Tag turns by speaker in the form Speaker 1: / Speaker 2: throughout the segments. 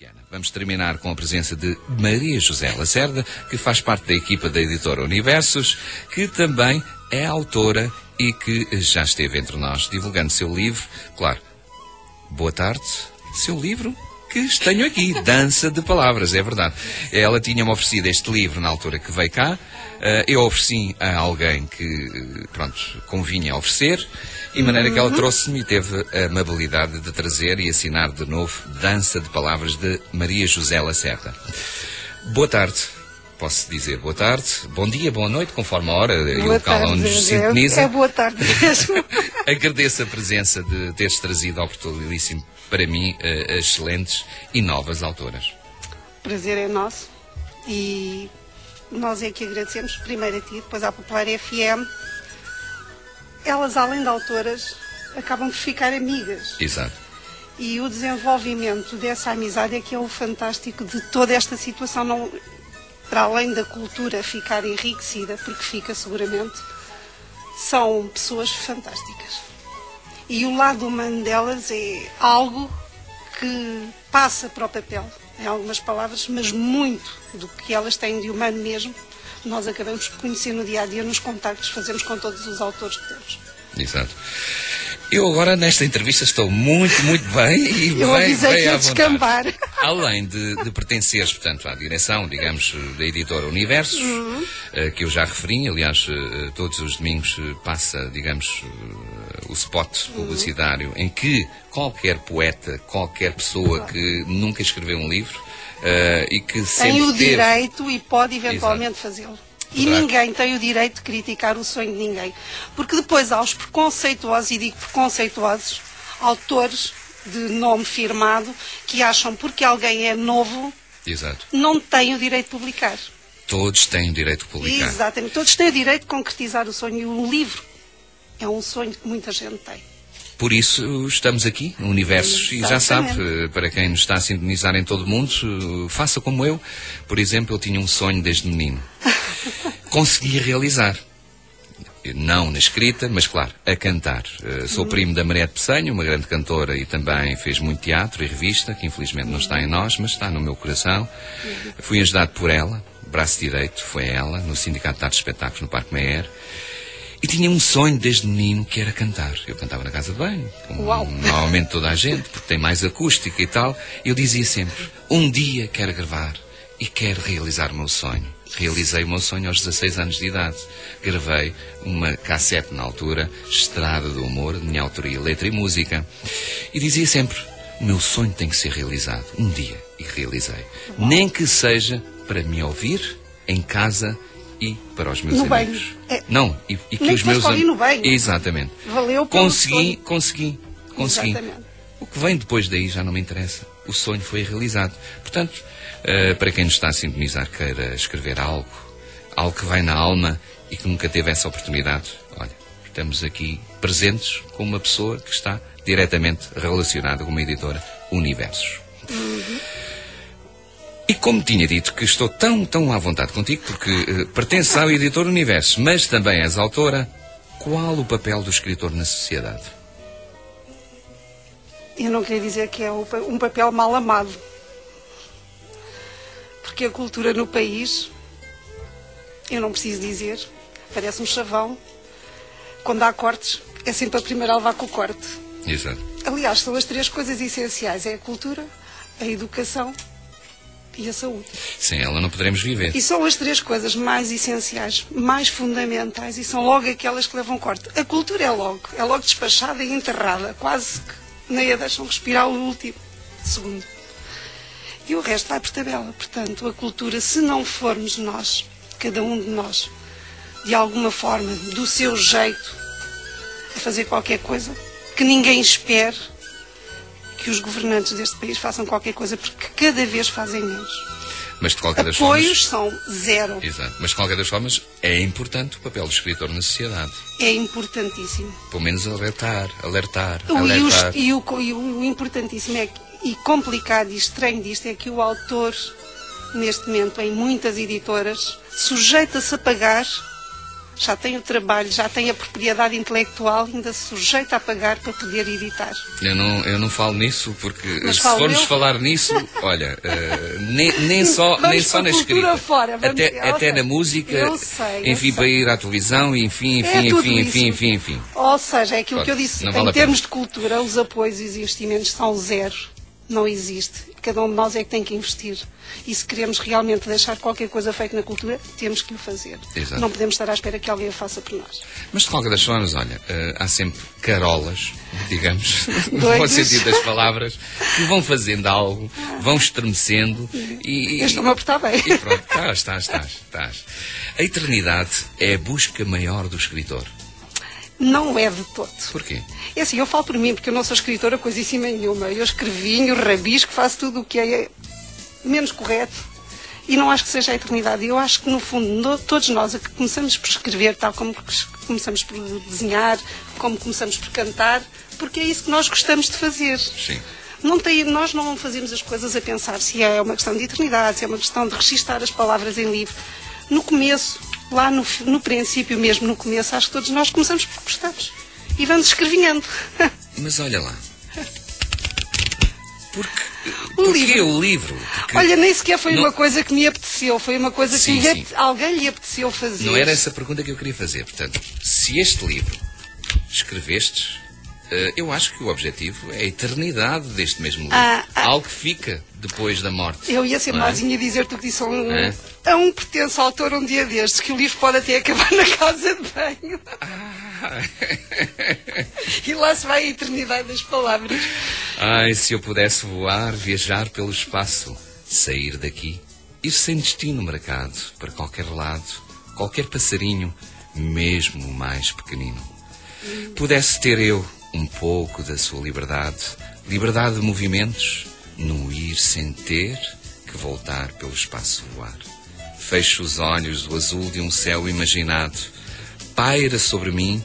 Speaker 1: Luciana. Vamos terminar com a presença de Maria José Lacerda, que faz parte da equipa da editora Universos, que também é autora e que já esteve entre nós divulgando seu livro. Claro, boa tarde, seu livro que tenho aqui, Dança de Palavras, é verdade. Ela tinha-me oferecido este livro na altura que veio cá. Eu ofereci a alguém que, pronto, convinha oferecer, e de maneira que ela trouxe-me e teve a amabilidade de trazer e assinar de novo Dança de Palavras de Maria José Lacerda. Boa tarde. Posso dizer boa tarde, bom dia, boa noite, conforme a hora e o local onde nos sintoniza.
Speaker 2: É boa tarde mesmo.
Speaker 1: Agradeço a presença de teres trazido ao oportuníssimo para mim excelentes e novas autoras.
Speaker 2: O prazer é nosso e nós é que agradecemos, primeiro a ti, depois à Popular FM. Elas, além de autoras, acabam por ficar amigas.
Speaker 1: Exato.
Speaker 2: E o desenvolvimento dessa amizade é que é o fantástico de toda esta situação, não, para além da cultura ficar enriquecida, porque fica seguramente, são pessoas fantásticas. E o lado humano delas é algo que passa para o papel, em algumas palavras, mas muito do que elas têm de humano mesmo, nós acabamos por conhecer no dia-a-dia, nos contactos que fazemos com todos os autores que temos.
Speaker 1: Exato. Eu agora, nesta entrevista, estou muito, muito bem e
Speaker 2: eu avisei que ia
Speaker 1: à
Speaker 2: descambar.
Speaker 1: vontade. Além de pertenceres, portanto, à direção, digamos, da editora Universos, que eu já referi, aliás, todos os domingos passa, digamos, o spot publicitário em que qualquer poeta, qualquer pessoa que nunca escreveu um livro e que sempre
Speaker 2: tem o direito e pode eventualmente
Speaker 1: Exato.
Speaker 2: fazê-lo. E ninguém tem o direito de criticar o sonho de ninguém. Porque depois há os preconceituosos, e digo preconceituosos, autores de nome firmado, que acham porque alguém é novo,
Speaker 1: Exato.
Speaker 2: não tem o direito de publicar.
Speaker 1: Todos têm o direito de publicar.
Speaker 2: Exatamente. Todos têm o direito de concretizar o sonho. E o livro é um sonho que muita gente tem.
Speaker 1: Por isso estamos aqui, no Universos, e já sabe, para quem nos está a sintonizar em todo o mundo, faça como eu. Por exemplo, eu tinha um sonho desde menino. Consegui realizar. Não na escrita, mas claro, a cantar. Sou primo da Mariette Pessanha, uma grande cantora, e também fez muito teatro e revista, que infelizmente não está em nós, mas está no meu coração. Fui ajudado por ela, braço direito, foi ela, no Sindicato de Artes e Espetáculos, no Parque Meyer. E tinha um sonho desde menino, que era cantar. Eu cantava na casa de banho, como normalmente toda a gente, porque tem mais acústica e tal. Eu dizia sempre, um dia quero gravar e quero realizar o meu sonho. Realizei o meu sonho aos 16 anos de idade. Gravei uma cassete na altura, Estrada do Amor, de minha autoria, letra e música. E dizia sempre, o meu sonho tem que ser realizado, um dia. E realizei. Nem que seja para me ouvir em casa e para os meus amigos. Não, e que os meus amigos. Exatamente.
Speaker 2: Valeu pelo sonho.
Speaker 1: Consegui. Exatamente. O que vem depois daí já não me interessa. O sonho foi realizado. Portanto, para quem nos está a sintonizar, queira escrever algo que vai na alma e que nunca teve essa oportunidade, olha, estamos aqui presentes com uma pessoa que está diretamente relacionada com uma editora Universos. E como tinha dito que estou tão à vontade contigo, porque pertences ao editor Universo, mas também és autora, qual o papel do escritor na sociedade?
Speaker 2: Eu não queria dizer que é um papel mal amado. Porque a cultura no país, eu não preciso dizer, parece um chavão. Quando há cortes, é sempre a primeira a levar com o corte.
Speaker 1: Exato.
Speaker 2: Aliás, são as três coisas essenciais. É a cultura, a educação e a saúde.
Speaker 1: Sem ela não poderemos viver.
Speaker 2: E são as três coisas mais essenciais, mais fundamentais, e são logo aquelas que levam corte. A cultura é logo despachada e enterrada, quase que nem a deixam respirar o último segundo. E o resto vai por tabela. Portanto, a cultura, se não formos nós, cada um de nós, de alguma forma, do seu jeito, a fazer qualquer coisa, que ninguém espere que os governantes deste país façam qualquer coisa, porque cada vez fazem menos.
Speaker 1: Mas de qualquer das formas...
Speaker 2: Apoios são zero.
Speaker 1: Exato. Mas de qualquer das formas, é importante o papel do escritor na sociedade.
Speaker 2: É importantíssimo.
Speaker 1: Pelo menos alertar.
Speaker 2: E o importantíssimo é que, e complicado e estranho disto, é que o autor, neste momento, em muitas editoras, sujeita-se a pagar já tem o trabalho, já tem a propriedade intelectual, ainda se sujeita a pagar para poder editar.
Speaker 1: Eu não falo nisso, porque
Speaker 2: Mas
Speaker 1: se formos falar nisso, olha, nem só na escrita,
Speaker 2: fora,
Speaker 1: até na música, enfim, para ir à televisão, enfim.
Speaker 2: Ou seja, é aquilo que eu disse,
Speaker 1: vale
Speaker 2: em termos de cultura, os apoios e os investimentos são zero. Não existe. Cada um de nós é que tem que investir. E se queremos realmente deixar qualquer coisa feita na cultura, temos que o fazer.
Speaker 1: Exato.
Speaker 2: Não podemos estar à espera que alguém o faça por nós.
Speaker 1: Mas de qualquer das formas, olha, há sempre carolas, digamos, no bom sentido das palavras, que vão fazendo algo, vão estremecendo e...
Speaker 2: Eu estou-me a portar bem.
Speaker 1: E pronto, estás. A eternidade é a busca maior do escritor.
Speaker 2: Não é de todo.
Speaker 1: Porquê?
Speaker 2: É assim, eu falo por mim, porque eu não sou escritora coisíssima nenhuma. Eu escrevinho, rabisco, faço tudo o que é menos correto. E não acho que seja a eternidade. Eu acho que, no fundo, todos nós, que começamos por escrever, tal como começamos por desenhar, como começamos por cantar, porque é isso que nós gostamos de fazer.
Speaker 1: Sim.
Speaker 2: Nós não fazemos as coisas a pensar se é uma questão de eternidade, se é uma questão de registar as palavras em livro. No começo, lá no princípio mesmo, no começo, acho que todos nós começamos porque gostamos. E vamos escrevinhando.
Speaker 1: Mas olha lá. Porquê o livro? Porque...
Speaker 2: Olha, nem sequer foi uma coisa que me apeteceu. Foi uma coisa que alguém lhe apeteceu fazer.
Speaker 1: Não era essa a pergunta que eu queria fazer. Portanto, se este livro escrevestes, eu acho que o objetivo é a eternidade deste mesmo livro. Algo que fica depois da morte.
Speaker 2: Eu ia ser mazinha dizer-te o que disse a um pretenso autor um dia destes, que o livro pode até acabar na casa de banho. E lá se vai a eternidade das palavras.
Speaker 1: Ai, se eu pudesse voar, viajar pelo espaço, sair daqui, ir sem destino marcado para qualquer lado, qualquer passarinho, mesmo o mais pequenino. Pudesse ter eu um pouco da sua liberdade, liberdade de movimentos, no ir sem ter que voltar pelo espaço voar. Fecho os olhos, o azul de um céu imaginado paira sobre mim,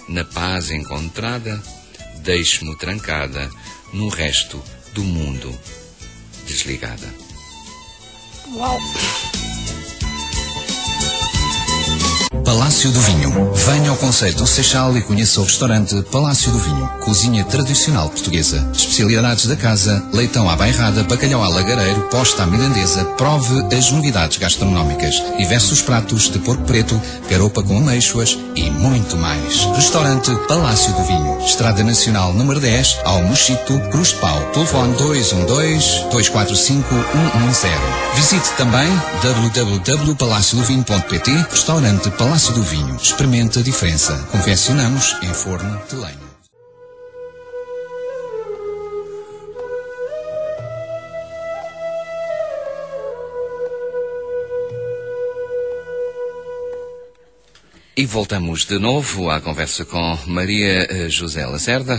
Speaker 1: na paz encontrada, deixo-me trancada no resto do mundo desligada.
Speaker 2: Uau!
Speaker 3: Palácio do Vinho. Venha ao Conceito do Seixal e conheça o restaurante Palácio do Vinho. Cozinha tradicional portuguesa. Especialidades da casa, leitão à bairrada, bacalhau à lagareiro, posta à milandesa. Prove as novidades gastronómicas. Diversos pratos de porco preto, garopa com ameixoas e muito mais. Restaurante Palácio do Vinho. Estrada Nacional número 10, ao Mochito, Cruz de Pau. Telefone 212-245-110. Visite também www.palaciodovinho.pt. Restaurante Palácio do Vinho. Experimente a diferença. Confeccionamos em forno de lenha.
Speaker 1: E voltamos de novo à conversa com Maria José Lacerda,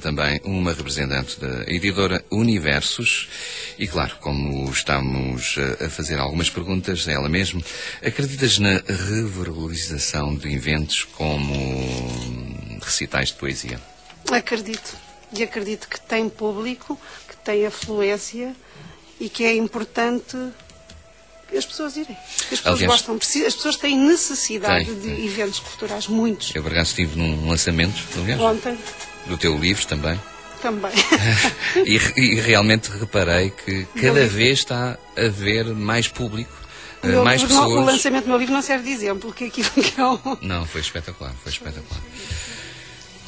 Speaker 1: também uma representante da editora Universos. E claro, como estamos a fazer algumas perguntas a ela mesma, acreditas na revalorização de eventos como recitais de poesia?
Speaker 2: Acredito. E acredito que tem público, que tem afluência e que é importante as pessoas irem. As pessoas gostam, as pessoas têm necessidade de eventos culturais, muitos.
Speaker 1: Eu, por acaso, estive num lançamento, aliás,
Speaker 2: ontem,
Speaker 1: do teu livro também.
Speaker 2: Também.
Speaker 1: e realmente reparei que cada vez está a haver mais público, mais pessoas.
Speaker 2: O lançamento do meu livro não serve de exemplo, que aquilo que é
Speaker 1: Não, foi espetacular, foi espetacular.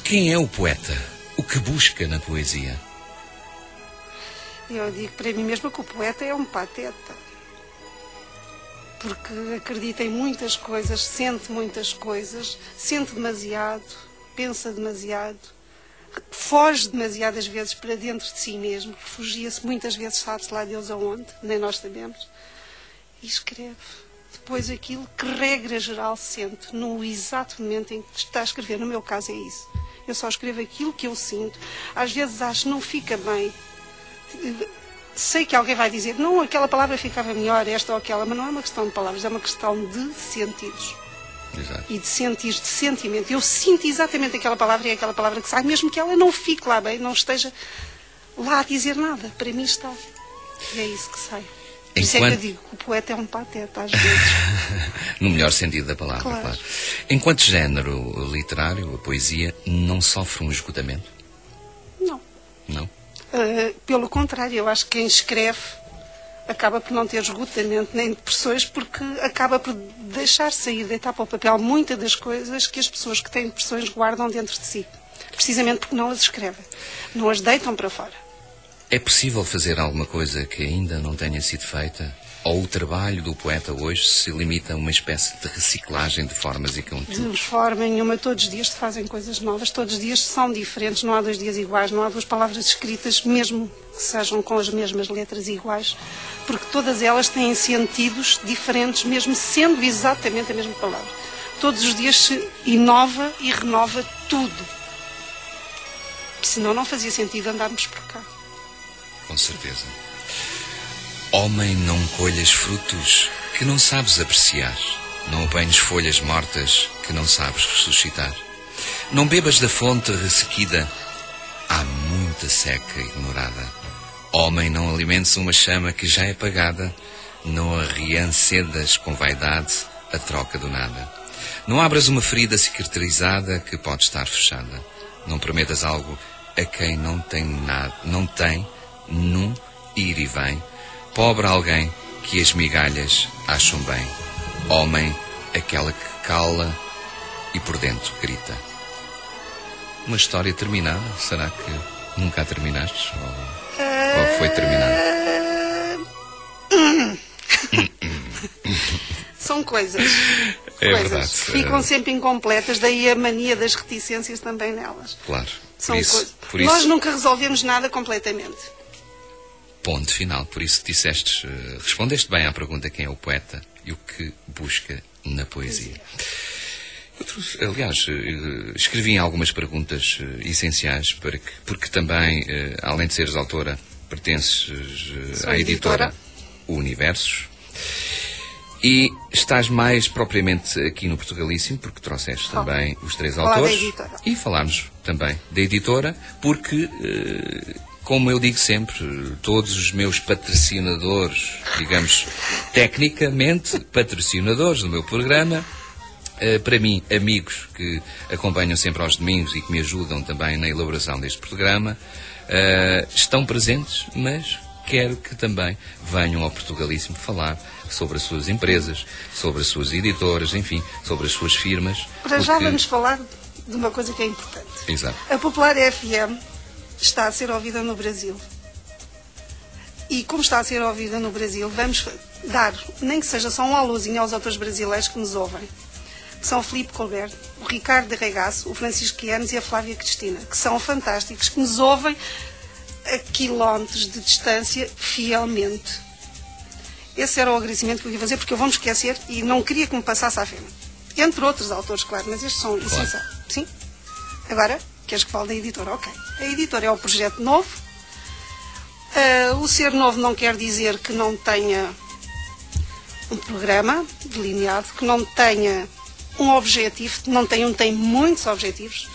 Speaker 1: Quem é o poeta? O que busca na poesia?
Speaker 2: Eu digo para mim mesma que o poeta é um pateta. Porque acredita em muitas coisas, sente muitas coisas, sente demasiado, pensa demasiado, foge demasiadas vezes para dentro de si mesmo, refugia-se muitas vezes, sabe-se lá Deus aonde, nem nós sabemos, e escreve depois aquilo que, regra geral, sente no exato momento em que está a escrever. No meu caso é isso. Eu só escrevo aquilo que eu sinto. Às vezes acho que não fica bem. Sei que alguém vai dizer, não, aquela palavra ficava melhor, esta ou aquela, mas não é uma questão de palavras, é uma questão de sentidos.
Speaker 1: Exato.
Speaker 2: E de sentir, de sentimento. Eu sinto exatamente aquela palavra e é aquela palavra que sai, mesmo que ela não fique lá bem, não esteja lá a dizer nada. Para mim está. E é isso que sai. Por isso é que eu digo que o poeta é um pateta, às vezes.
Speaker 1: No melhor sentido da palavra, claro. Enquanto género literário, a poesia não sofre um esgotamento?
Speaker 2: Não.
Speaker 1: Não?
Speaker 2: Pelo contrário, eu acho que quem escreve acaba por não ter esgotamento nem depressões, porque acaba por deixar sair, deitar para o papel muitas das coisas que as pessoas que têm depressões guardam dentro de si. Precisamente porque não as escrevem. Não as deitam para fora.
Speaker 1: É possível fazer alguma coisa que ainda não tenha sido feita? Ou o trabalho do poeta hoje se limita a uma espécie de reciclagem de formas e conteúdos?
Speaker 2: De forma nenhuma, todos os dias se fazem coisas novas, todos os dias são diferentes, não há 2 dias iguais, não há 2 palavras escritas, mesmo que sejam com as mesmas letras iguais, porque todas elas têm sentidos diferentes, mesmo sendo exatamente a mesma palavra. Todos os dias se inova e renova tudo. Senão não fazia sentido andarmos por cá.
Speaker 1: Com certeza. Homem, não colhas frutos que não sabes apreciar. Não apanhes folhas mortas que não sabes ressuscitar. Não bebas da fonte ressequida. Há muita seca ignorada. Homem, não alimentes uma chama que já é apagada. Não arreancedas com vaidade a troca do nada. Não abras uma ferida cicatrizada que pode estar fechada. Não prometas algo a quem não tem nada, não tem num ir e vem. Pobre alguém que as migalhas acham bem. Homem, aquela que cala e por dentro grita. Uma história terminada? Será que nunca a terminaste? Ou foi terminada?
Speaker 2: São coisas.
Speaker 1: É
Speaker 2: coisas
Speaker 1: verdade.
Speaker 2: Que ficam sempre incompletas, daí a mania das reticências também nelas.
Speaker 1: Claro.
Speaker 2: São coisas. Nós nunca resolvemos nada completamente.
Speaker 1: Ponto final. Por isso respondeste bem à pergunta quem é o poeta e o que busca na poesia. Aliás, escrevi algumas perguntas essenciais porque também, além de seres autora, pertences à editora Universos e estás mais propriamente aqui no Portugalíssimo porque trouxeste também os 3 autores e falámos também da editora porque... Como eu digo sempre, todos os meus patrocinadores, digamos, tecnicamente patrocinadores do meu programa, para mim, amigos que acompanham sempre aos domingos e que me ajudam também na elaboração deste programa, estão presentes, mas quero que também venham ao Portugalíssimo falar sobre as suas empresas, sobre as suas editoras, enfim, sobre as suas firmas.
Speaker 2: Para já vamos falar de uma coisa que é importante.
Speaker 1: Exato.
Speaker 2: A Popular FM está a ser ouvida no Brasil. E como está a ser ouvida no Brasil, vamos dar, nem que seja só um alôzinho aos autores brasileiros que nos ouvem. Que são o Filipe Colbert, o Ricardo de Regaço, o Francisco Yanes e a Flávia Cristina, que são fantásticos, que nos ouvem a quilómetros de distância fielmente. Esse era o agradecimento que eu ia fazer, porque eu vou me esquecer e não queria que me passasse à frente. Entre outros autores, claro, mas estes são essenciais. Sim? Agora... Queres que fale da editora? Ok. A editora é um projeto novo. O ser novo não quer dizer que não tenha um programa delineado, que não tenha um objetivo, tem muitos objetivos.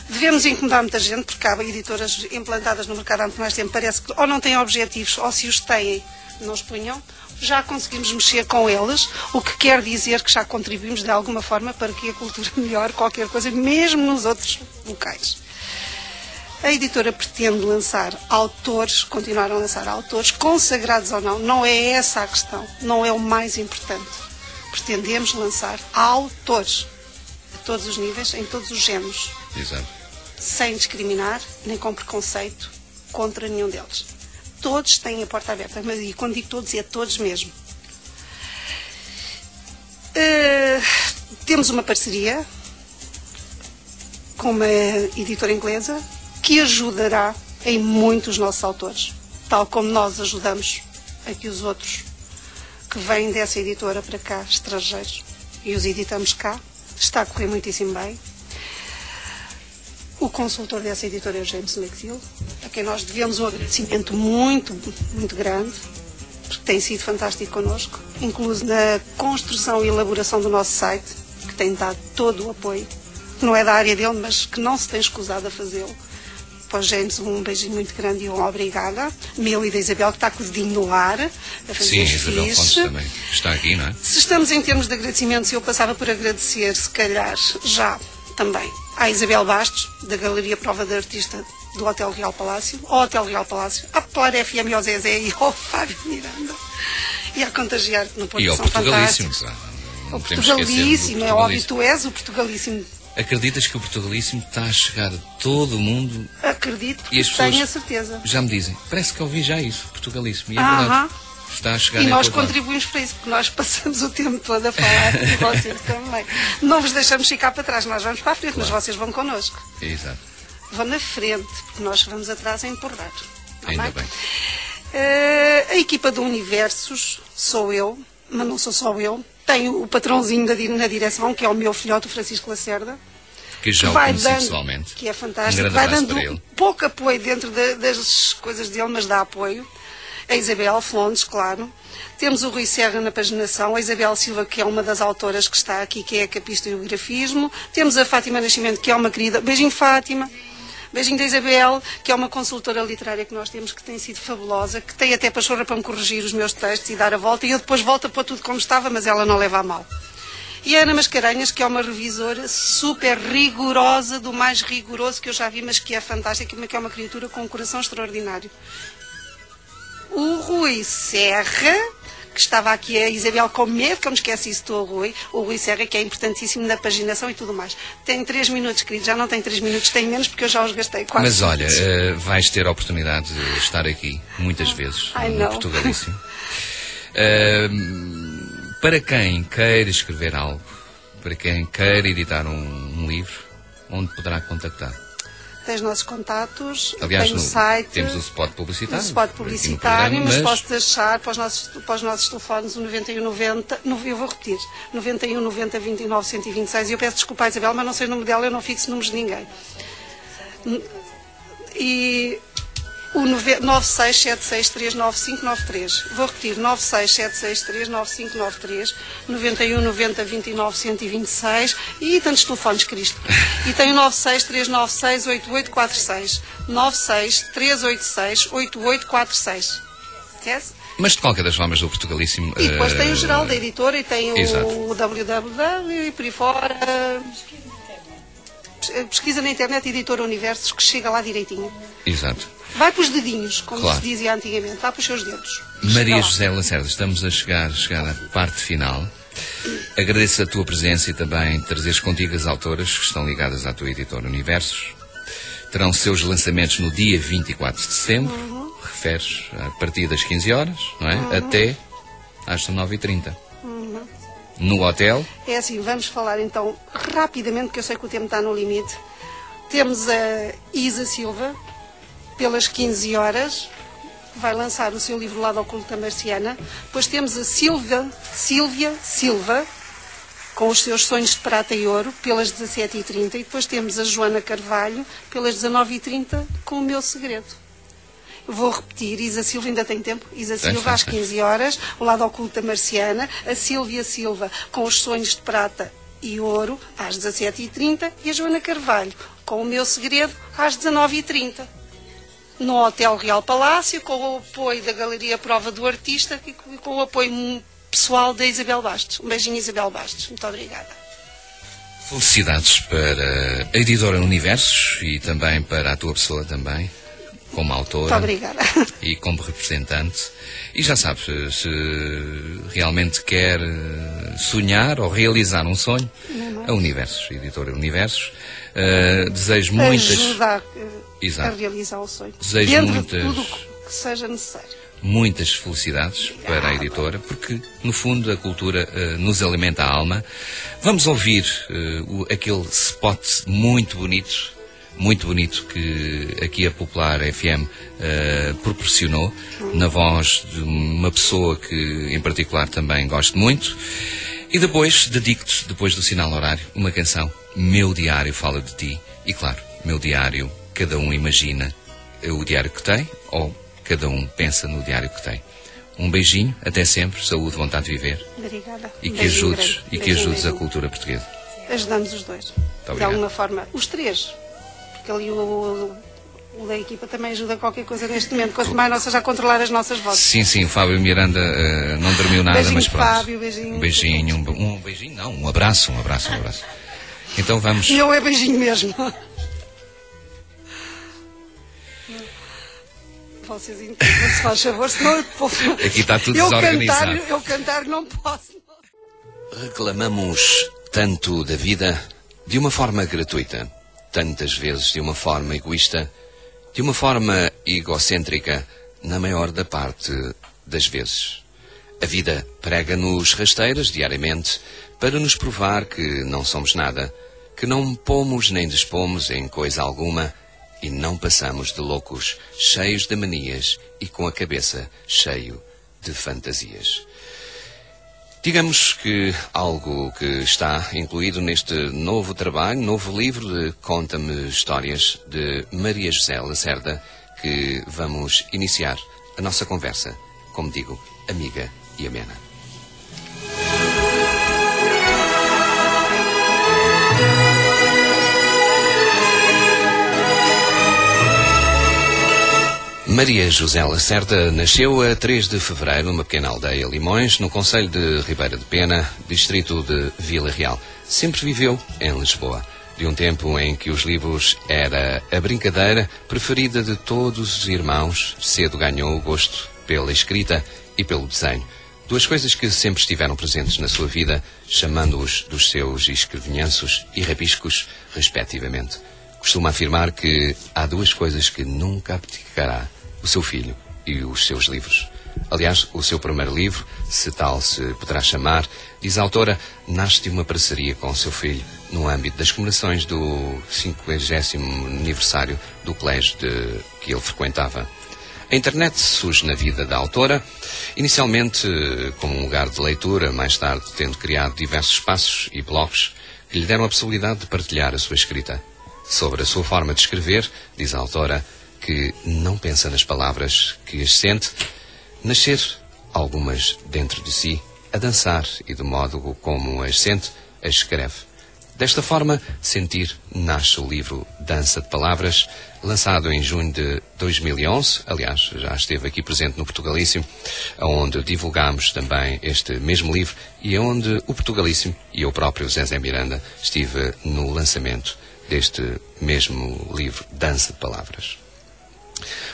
Speaker 2: Devemos incomodar muita gente, porque há editoras implantadas no mercado há muito mais tempo, parece que ou não têm objetivos, ou se os têm, não os punham. Já conseguimos mexer com eles, o que quer dizer que já contribuímos de alguma forma para que a cultura melhore qualquer coisa, mesmo nos outros locais. A editora pretende lançar autores, continuar a lançar autores, consagrados ou não, não é essa a questão, não é o mais importante. Pretendemos lançar autores, a todos os níveis, em todos os géneros.
Speaker 1: Exato.
Speaker 2: Sem discriminar, nem com preconceito contra nenhum deles. Todos têm a porta aberta, mas e quando digo todos, é todos mesmo. Temos uma parceria com uma editora inglesa que ajudará em muitos nossos autores, tal como nós ajudamos aqui os outros que vêm dessa editora para cá, estrangeiros, e os editamos cá. Está a correr muitíssimo bem. O consultor dessa editora é o James McGill, a quem nós devemos um agradecimento muito, muito grande, porque tem sido fantástico connosco, incluso na construção e elaboração do nosso site, que tem dado todo o apoio, que não é da área dele, mas que não se tem escusado a fazê-lo. Para o James, um beijinho muito grande e uma obrigada. Meu e da Isabel, que está com o dedinho no ar. A fazer
Speaker 1: Sim, a Isabel Fontes também está aqui, não é?
Speaker 2: Se estamos em termos de agradecimentos, eu passava por agradecer, se calhar, já também, à Isabel Bastos, da Galeria Prova de Artista do Hotel Real Palácio, ao Hotel Real Palácio, à Popular FM, ao Zezé e ao Fábio Miranda. E a Contagiar no Porto
Speaker 1: E ao
Speaker 2: São
Speaker 1: Portugalíssimo.
Speaker 2: O Portugalíssimo, é óbvio, tu és o Portugalíssimo.
Speaker 1: Acreditas que o Portugalíssimo está a chegar a todo o mundo?
Speaker 2: Acredito,
Speaker 1: e as
Speaker 2: tenho
Speaker 1: pessoas
Speaker 2: a certeza.
Speaker 1: Já me dizem, parece que ouvi já isso, Portugalíssimo. E é verdade. Está a chegar
Speaker 2: e
Speaker 1: em
Speaker 2: nós
Speaker 1: todo lado.
Speaker 2: contribuímos para isso, porque nós passamos o tempo todo a falar e vocês também. Não vos deixamos ficar para trás, nós vamos para a frente,
Speaker 1: Claro.
Speaker 2: mas vocês vão connosco.
Speaker 1: Exato.
Speaker 2: Vão na frente, porque nós vamos atrás a empurrar. Não
Speaker 1: Ainda
Speaker 2: é?
Speaker 1: bem.
Speaker 2: A equipa do Universos sou eu, mas não sou só eu. Tenho o patrãozinho na direção, que é o meu filhote, o Francisco Lacerda.
Speaker 1: Que já o
Speaker 2: vai
Speaker 1: conheci
Speaker 2: dando,
Speaker 1: pessoalmente.
Speaker 2: que é
Speaker 1: Um
Speaker 2: fantástico,
Speaker 1: grande
Speaker 2: vai
Speaker 1: abraço
Speaker 2: dando
Speaker 1: para ele.
Speaker 2: pouco apoio dentro das coisas dele, mas dá apoio. A Isabel Fontes, claro. Temos o Rui Serra na paginação, a Isabel Silva, que é uma das autoras que está aqui, que é a capista e o grafismo. Temos a Fátima Nascimento, que é uma querida. Beijinho, Fátima. Beijinho da Isabel, que é uma consultora literária que nós temos, que tem sido fabulosa, que tem até pachorra para me corrigir os meus textos e dar a volta, e eu depois volto a pôr tudo como estava, mas ela não leva a mal. E a Ana Mascarenhas, que é uma revisora super rigorosa, do mais rigoroso que eu já vi, mas que é fantástica, que é uma criatura com um coração extraordinário. O Rui Serra, que estava aqui, a Isabel com medo, que eu me esqueci isso do Rui. O Rui Serra, que é importantíssimo na paginação e tudo mais. Tem 3 minutos, querido, já não tem 3 minutos, tem menos, porque eu já os gastei quase.
Speaker 1: Mas olha, vais ter a oportunidade de estar aqui muitas vezes no Portugalíssimo. Para quem queira escrever algo, para quem queira editar um livro, onde poderá contactar?
Speaker 2: Tem os nossos contatos,
Speaker 1: Aliás,
Speaker 2: tem o site.
Speaker 1: Temos o spot publicitário.
Speaker 2: O spot publicitário, mas posso deixar para os nossos telefones o 9190, eu vou repetir, 9190 29 126. E eu peço desculpa à Isabel, mas não sei o nome dela, eu não fixo números de ninguém. E o 967639593. Vou repetir, 967639593, 9190 29 126 e tantos telefones, Cristo. E tem o 963968846. 963868846. Esquece?
Speaker 1: Mas de qualquer das formas do Portugalíssimo...
Speaker 2: E depois tem o geral da editora e tem
Speaker 1: Exato.
Speaker 2: o www e por aí fora. Pesquisa na internet Editora Universos, que chega lá direitinho.
Speaker 1: Exato.
Speaker 2: Vai para os dedinhos, como
Speaker 1: Claro.
Speaker 2: se dizia antigamente. Vai para os seus dedos.
Speaker 1: Maria
Speaker 2: Chega lá.
Speaker 1: José Lacerda, estamos a chegar à parte final. Agradeço a tua presença e também trazeres contigo as autoras que estão ligadas à tua editora Universos. Terão seus lançamentos no dia 24 de setembro. Referes a partir das 15 horas, não é? Até às 19h30. No hotel.
Speaker 2: É assim, vamos falar então rapidamente, que eu sei que o tempo está no limite. Temos a Isa Silva, pelas 15 horas, que vai lançar o seu livro Lado Oculto da Marciana. Depois temos a Sílvia Silva, com os seus Sonhos de Prata e Ouro, pelas 17h30. E depois temos a Joana Carvalho, pelas 19h30, com O Meu Segredo. Vou repetir, Isa Silva, ainda tem tempo? Isa Silva às 15 horas, o Lado Oculto da Marciana, a Sílvia Silva com os Sonhos de Prata e Ouro às 17h30 e a Joana Carvalho com O Meu Segredo às 19h30. No Hotel Real Palácio, com o apoio da Galeria Prova do Artista e com o apoio pessoal da Isabel Bastos. Um beijinho, Isabel Bastos. Muito obrigada.
Speaker 1: Felicidades para a editora Universos e também para a tua pessoa também, como autora.
Speaker 2: Muito obrigada.
Speaker 1: E como representante. E já sabes, se realmente quer sonhar ou realizar um sonho, a Universos, a editora Universos, desejo muitas...
Speaker 2: Ajuda
Speaker 1: Exato.
Speaker 2: a realizar o sonho.
Speaker 1: Desejo
Speaker 2: dentro
Speaker 1: muitas...
Speaker 2: de tudo que seja necessário.
Speaker 1: Muitas felicidades para a editora, porque, no fundo, a cultura nos alimenta a alma. Vamos ouvir aquele spot muito bonito que aqui a Popular FM proporcionou, na voz de uma pessoa que, em particular, também gosto muito. E depois, dedico-te, depois do sinal horário, uma canção, Meu Diário Fala de Ti. E, claro, meu diário, cada um imagina o diário que tem, ou cada um pensa no diário que tem. Um beijinho, até sempre, saúde, vontade de viver.
Speaker 2: Obrigada.
Speaker 1: E que ajudes a cultura portuguesa.
Speaker 2: Ajudamos os dois. De alguma forma, os três. Porque ali o O da equipa também ajuda qualquer coisa neste momento, quanto mais nós seja a controlar as nossas vozes.
Speaker 1: Sim, sim, o Fábio Miranda não dormiu nada,
Speaker 2: Beijinho,
Speaker 1: mas pronto.
Speaker 2: Fábio, beijinho.
Speaker 1: Um beijinho, um beijinho, não, um abraço. Então vamos...
Speaker 2: Não é beijinho mesmo. Vocês entendem, se faz favor, senão eu...
Speaker 1: Aqui está tudo desorganizado.
Speaker 2: Eu cantar não posso.
Speaker 3: Reclamamos tanto da vida de uma forma gratuita, tantas vezes de uma forma egoísta, de uma forma egocêntrica, na maior da parte das vezes. A vida prega-nos rasteiras diariamente para nos provar que não somos nada, que não pomos nem dispomos em coisa alguma e não passamos de loucos, cheios de manias e com a cabeça cheio de fantasias. Digamos que algo que está incluído neste novo trabalho, novo livro de Conta-me Histórias, de Maria José Lacerda, que vamos iniciar a nossa conversa, como digo, amiga e amena. Maria José Lacerda nasceu a 3 de fevereiro numa pequena aldeia Limões, no concelho de Ribeira de Pena, distrito de Vila Real. Sempre viveu em Lisboa, de um tempo em que os livros era a brincadeira preferida de todos os irmãos. Cedo ganhou o gosto pela escrita e pelo desenho. Duas coisas que sempre estiveram presentes na sua vida, chamando-os dos seus escrevinhanços e rabiscos, respectivamente. Costuma afirmar que há duas coisas que nunca abdicará: o seu filho e os seus livros. Aliás, o seu primeiro livro, se tal se poderá chamar, diz a autora, nasce de uma parceria com o seu filho no âmbito das comemorações do 50º aniversário do colégio que ele frequentava. A internet surge na vida da autora, inicialmente como um lugar de leitura, mais tarde tendo criado diversos espaços e blogs que lhe deram a possibilidade de partilhar a sua escrita. Sobre a sua forma de escrever, diz a autora, que não pensa nas palavras, que as sente nascer, algumas dentro de si, a dançar e do modo como as sente, as escreve. Desta forma, Sentir, nasce o livro Dança de Palavras, lançado em junho de 2011, aliás, já esteve aqui presente no Portugalíssimo, onde divulgámos também este mesmo livro e onde o Portugalíssimo e eu próprio, Zezé Miranda, estive no lançamento deste mesmo livro Dança de Palavras.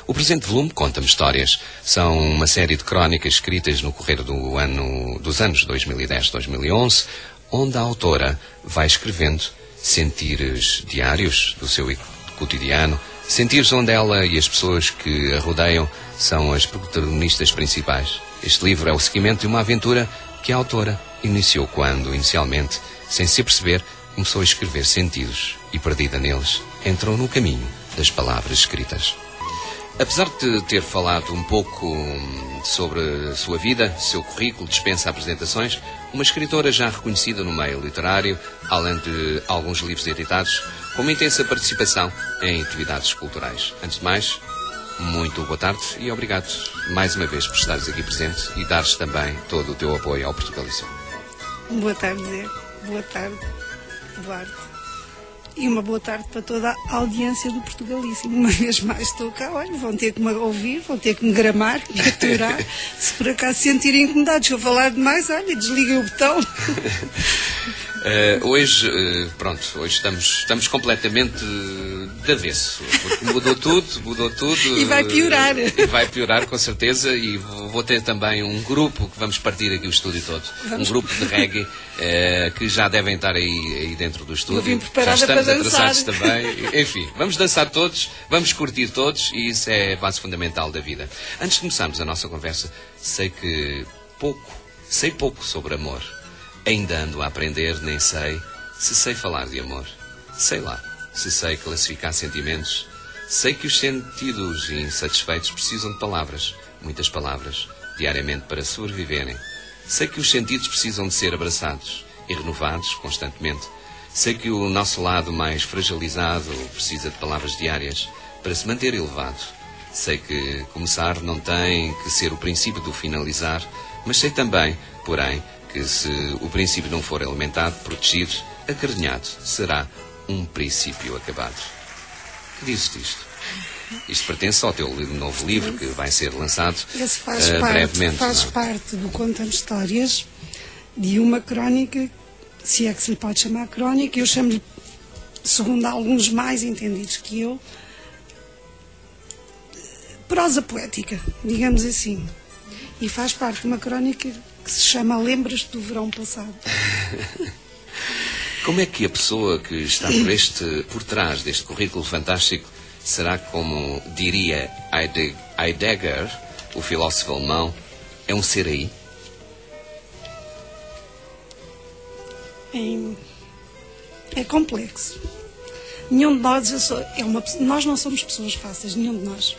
Speaker 3: O presente volume, Conta-me Histórias, são uma série de crónicas escritas no correr dos anos 2010-2011, onde a autora vai escrevendo sentires diários do seu cotidiano, sentires onde ela e as pessoas que a rodeiam são as protagonistas principais. Este livro é o seguimento de uma aventura que a autora iniciou quando, inicialmente, sem se aperceber, começou a escrever sentidos e, perdida neles, entrou no caminho das palavras escritas. Apesar de ter falado um pouco sobre a sua vida, seu currículo, dispensa apresentações, uma escritora já reconhecida no meio literário, além de alguns livros editados, com uma intensa participação em atividades culturais. Antes de mais, muito boa tarde e obrigado mais uma vez por estares aqui presente e dares também todo o teu apoio ao Portugalíssimo.
Speaker 2: Boa tarde, Zé. Boa tarde, Eduardo. E uma boa tarde para toda a audiência do Portugalíssimo. Uma vez mais estou cá, olha, vão ter que me ouvir, vão ter que me gramar, me aturar. Se por acaso se sentirem incomodados, se eu falar demais, olha, desliguem o botão.
Speaker 1: Hoje estamos completamente de avesso. Mudou tudo.
Speaker 2: E vai piorar.
Speaker 1: E vai piorar, com certeza. E vou ter também um grupo que vamos partir aqui o estúdio todo. Um grupo de reggae que já devem estar aí dentro do estúdio.
Speaker 2: Eu vim preparada
Speaker 1: já estamos
Speaker 2: para dançar.
Speaker 1: atrasados também. Enfim, vamos dançar todos, vamos curtir todos e isso é a base fundamental da vida. Antes de começarmos a nossa conversa, sei pouco sobre amor. Ainda ando a aprender, nem sei se sei falar de amor. Sei lá, se sei classificar sentimentos. Sei que os sentidos insatisfeitos precisam de palavras, muitas palavras, diariamente para sobreviverem. Sei que os sentidos precisam de ser abraçados e renovados constantemente. Sei que o nosso lado mais fragilizado precisa de palavras diárias para se manter elevado. Sei que começar não tem que ser o princípio do finalizar, mas sei também, porém, que se o princípio não for alimentado, protegido, acarinhado, será um princípio acabado. Que dizes disto? Isto pertence ao teu novo livro, que vai ser lançado
Speaker 2: Esse faz
Speaker 1: brevemente.
Speaker 2: Faz parte do Conta-me Histórias, de uma crónica, se é que se lhe pode chamar crónica, eu chamo-lhe, segundo alguns mais entendidos que eu, prosa poética, digamos assim. E faz parte de uma crónica que se chama Lembras-te do Verão Passado.
Speaker 1: Como é que a pessoa que está por trás deste currículo fantástico será, como diria Heidegger, o filósofo alemão, é um ser aí?
Speaker 2: É complexo. Nenhum de nós, nós não somos pessoas fáceis, nenhum de nós.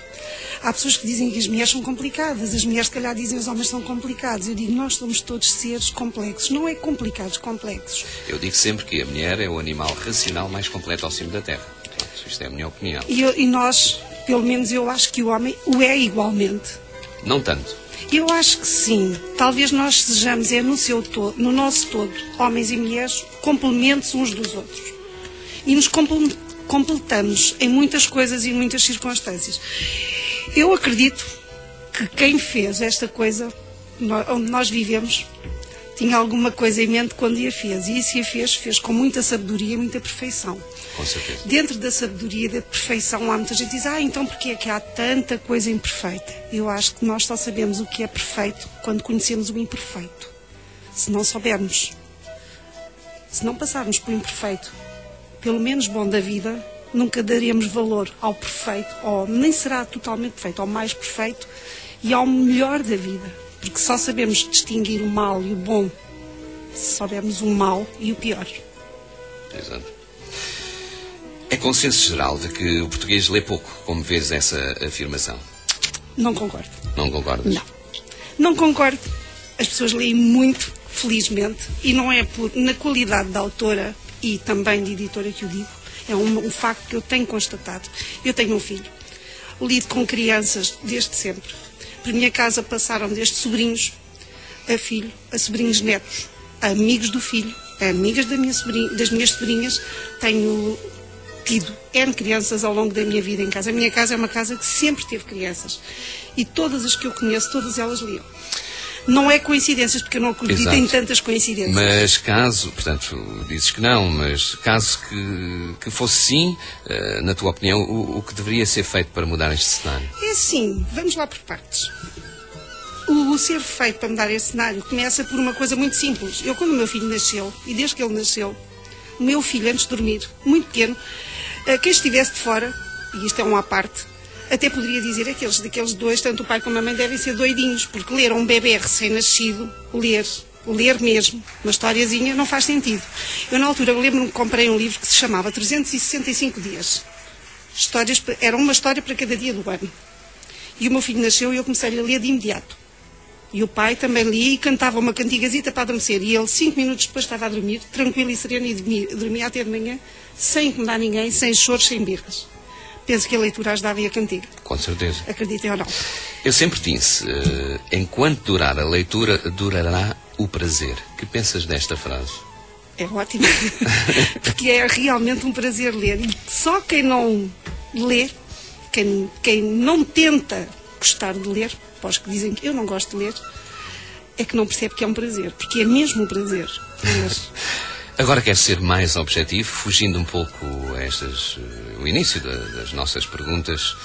Speaker 2: Há pessoas que dizem que as mulheres são complicadas, as mulheres, se calhar, dizem que os homens são complicados. Eu digo, nós somos todos seres complexos. Não é complicados, complexos.
Speaker 1: Eu digo sempre que a mulher é o animal racional mais completo ao cimo da Terra. Portanto, isto é a minha opinião.
Speaker 2: E nós, pelo menos eu acho que o homem o é igualmente.
Speaker 1: Não tanto.
Speaker 2: Eu acho que sim. Talvez nós sejamos, no nosso todo, homens e mulheres, complementos uns dos outros. E nos completamos em muitas coisas e em muitas circunstâncias. Eu acredito que quem fez esta coisa, onde nós vivemos, tinha alguma coisa em mente quando a fez. E se a fez com muita sabedoria e muita perfeição.
Speaker 1: Com certeza.
Speaker 2: Dentro da sabedoria e da perfeição, há muita gente que diz, então porquê é que há tanta coisa imperfeita? Eu acho que nós só sabemos o que é perfeito quando conhecemos o imperfeito. Se não soubermos, se não passarmos por imperfeito, pelo menos bom da vida, nunca daremos valor ao perfeito, ou nem será totalmente perfeito, ao mais perfeito e ao melhor da vida. Porque só sabemos distinguir o mal e o bom se soubermos o mal e o pior.
Speaker 1: Exato. É consenso geral de que o português lê pouco, como vês essa afirmação?
Speaker 2: Não concordo.
Speaker 1: Não concordas?
Speaker 2: Não. Não concordo. As pessoas leem muito, felizmente, e não é na qualidade da autora e também de editora que o digo. É um facto que eu tenho constatado. Eu tenho um filho. Lido com crianças desde sempre. Por minha casa passaram desde sobrinhos a filho, a sobrinhos netos, a amigos do filho, a amigas das minhas sobrinhas. Tenho tido N crianças ao longo da minha vida em casa. A minha casa é uma casa que sempre teve crianças. E todas as que eu conheço, todas elas liam. Não é coincidências, porque eu não acredito em tantas coincidências.
Speaker 1: Mas caso, portanto, dizes que não, mas caso que fosse sim, na tua opinião, o que deveria ser feito para mudar este cenário?
Speaker 2: É assim, vamos lá por partes. O ser feito para mudar este cenário começa por uma coisa muito simples. Eu, quando o meu filho nasceu, e desde que ele nasceu, o meu filho, antes de dormir, muito pequeno, quem estivesse de fora, e isto é uma à parte, até poderia dizer daqueles dois, tanto o pai como a mãe, devem ser doidinhos, porque ler a um bebê recém-nascido, ler mesmo, uma historiazinha, não faz sentido. Eu, na altura, lembro-me que comprei um livro que se chamava 365 Dias. Era uma história para cada dia do ano. E o meu filho nasceu e eu comecei a ler de imediato. E o pai também lia e cantava uma cantigazita para adormecer. E ele, 5 minutos depois, estava a dormir, tranquilo e sereno, e dormia até de manhã, sem incomodar ninguém, sem choros, sem birras. Penso que a leitura ajudava e a cantiga.
Speaker 1: Com certeza.
Speaker 2: Acreditem ou não.
Speaker 1: Eu sempre disse, enquanto durar a leitura, durará o prazer. Que pensas desta frase?
Speaker 2: É ótimo. Porque é realmente um prazer ler. E só quem não lê, quem não tenta gostar de ler, para os que dizem que eu não gosto de ler, é que não percebe que é um prazer. Porque é mesmo um prazer ler.
Speaker 1: Agora quero ser mais objetivo, fugindo um pouco o início das nossas perguntas.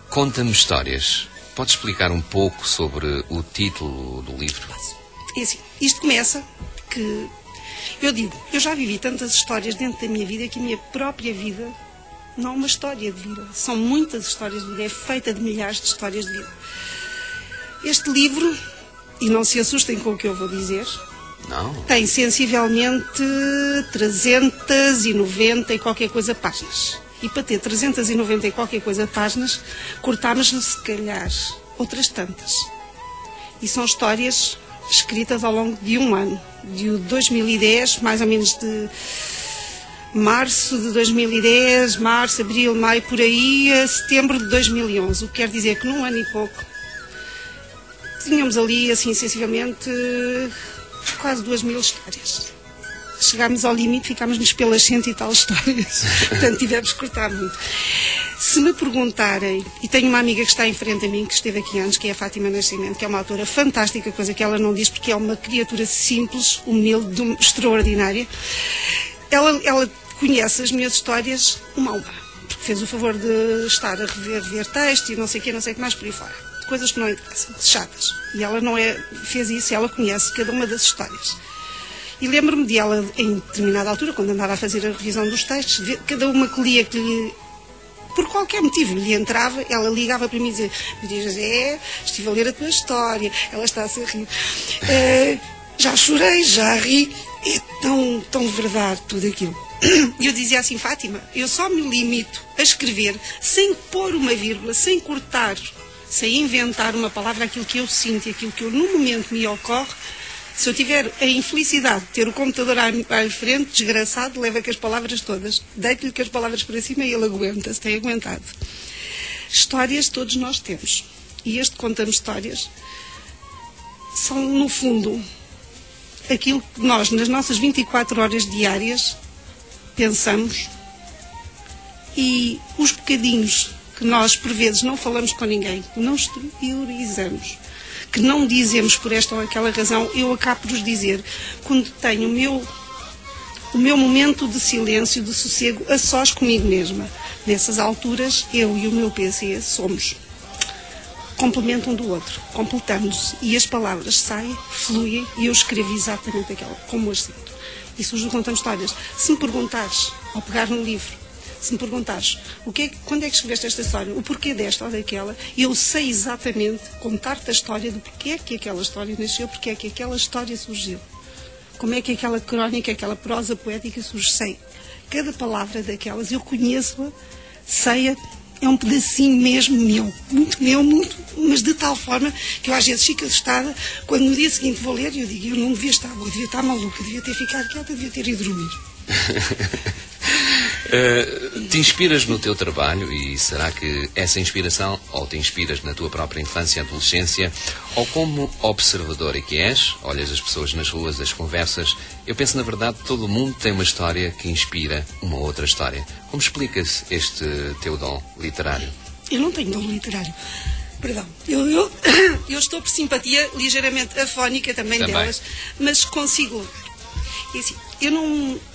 Speaker 1: Conta-me histórias. Pode explicar um pouco sobre o título do livro?
Speaker 2: É assim, isto começa que... eu já vivi tantas histórias dentro da minha vida que a minha própria vida não é uma história de vida. São muitas histórias de vida, é feita de milhares de histórias de vida. Este livro, e não se assustem com o que eu vou dizer...
Speaker 1: Não.
Speaker 2: Tem sensivelmente 390 e qualquer coisa páginas. E para ter 390 e qualquer coisa páginas, cortámos-lhe, se calhar, outras tantas. E são histórias escritas ao longo de um ano. De 2010, mais ou menos de março de 2010, março, abril, maio, por aí, a setembro de 2011. O que quer dizer que num ano e pouco, tínhamos ali, assim, sensivelmente... quase 2000 histórias. Chegámos ao limite, ficámos-nos pelas 100 e tal histórias. Portanto, tivemos que cortar muito. Se me perguntarem, e tenho uma amiga que está em frente a mim, que esteve aqui antes, que é a Fátima Nascimento, que é uma autora fantástica, coisa que ela não diz, porque é uma criatura simples, humilde, extraordinária. Ela conhece as minhas histórias uma a uma, porque fez o favor de estar a ver texto e não sei o que mais por aí fora. Coisas que não interessam, chatas. E ela fez isso, ela conhece cada uma das histórias. E lembro-me de ela, em determinada altura, quando andava a fazer a revisão dos textos, cada uma que lia que lhe, por qualquer motivo lhe entrava, ela ligava para mim e dizia: Maria José, estive a ler a tua história, ela está-se a rir. Já chorei, já ri, é tão verdade tudo aquilo. E eu dizia assim: Fátima, eu só me limito a escrever sem pôr uma vírgula, sem cortar, sem inventar uma palavra, aquilo que eu sinto e aquilo que no momento me ocorre. Se eu tiver a infelicidade de ter o computador à frente, desgraçado, leva com as palavras todas. Deito-lhe com as palavras para cima e ele aguenta-se, tem aguentado. Histórias todos nós temos. E este Conta-me Histórias são, no fundo, aquilo que nós, nas nossas 24 horas diárias, pensamos, e os bocadinhos que nós, por vezes, não falamos com ninguém, que não exteriorizamos, que não dizemos por esta ou aquela razão, eu acabo por os dizer quando tenho o meu momento de silêncio, de sossego, a sós comigo mesma. Nessas alturas, eu e o meu PC complementam um do outro, completamos-nos, e as palavras saem, fluem, e eu escrevo exatamente aquela, como as sinto. E surge o Conta-me Histórias. Se me perguntares, ao pegar no livro, se me perguntares quando é que escreveste esta história, o porquê desta ou daquela, eu sei exatamente contar-te a história do porquê é que aquela história nasceu, porque é que aquela história surgiu. Como é que aquela crónica, aquela prosa poética surge. Sei cada palavra daquelas, eu conheço-a, sei-a, é um pedacinho mesmo meu, mas de tal forma que eu às vezes fico assustada quando no dia seguinte vou ler e eu digo: eu não devia estar, eu devia estar maluca, eu devia ter ficado quieta, eu devia ter ido dormir.
Speaker 1: Te inspiras no teu trabalho, e será que essa inspiração, ou te inspiras na tua própria infância e adolescência, ou como observadora que és, olhas as pessoas nas ruas, as conversas? Eu penso, na verdade, todo mundo tem uma história que inspira uma outra história. Como explicas este teu dom literário?
Speaker 2: Eu não tenho dom literário. Perdão. Eu estou por simpatia ligeiramente afónica também delas, mas consigo. Assim,